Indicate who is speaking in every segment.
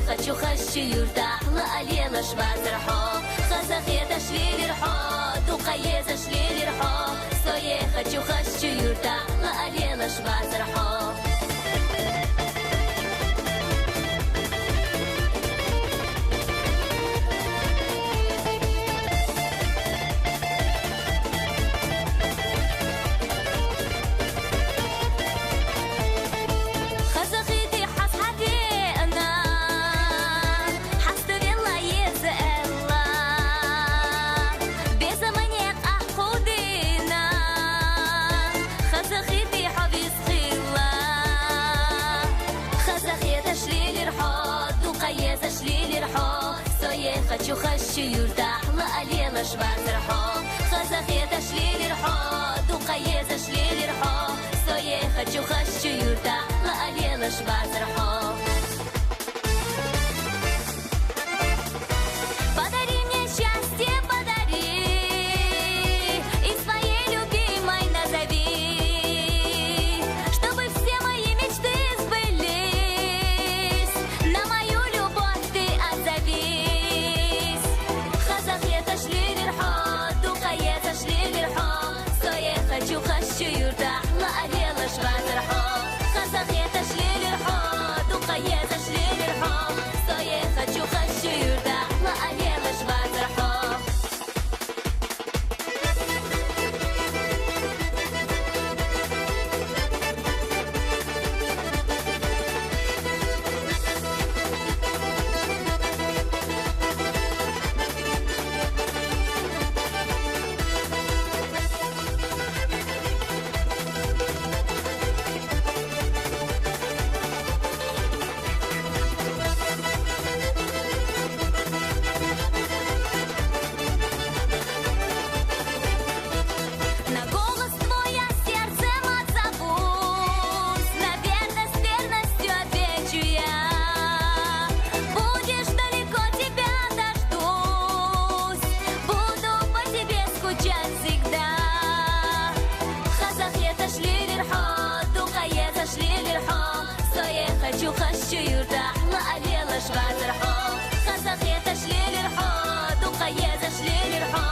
Speaker 1: хочу юрта лалела швазерхо хазахета шлилерхо дукаеза шлилерхо сое хочу юрта лалела швазерхо хочу юрта лалела швазерхо хазахета шлилерхо дукаеза шлилерхо сое хочу юрта лалела швазерхо хочу юрта лалела швазерхо хазахета шлилерхо дукаеза шлилерхо сое хочу юрта лалела швазерхо хочу юрта лалела швазерхо хазахета шлилерхо дукаеза шлилерхо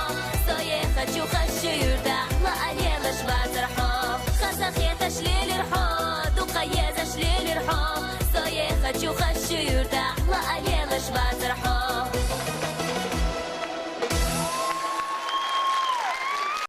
Speaker 1: сое хочу юрта лалела швазерхо хазахета шлилерхо дукаеза шлилерхо сое хочу юрта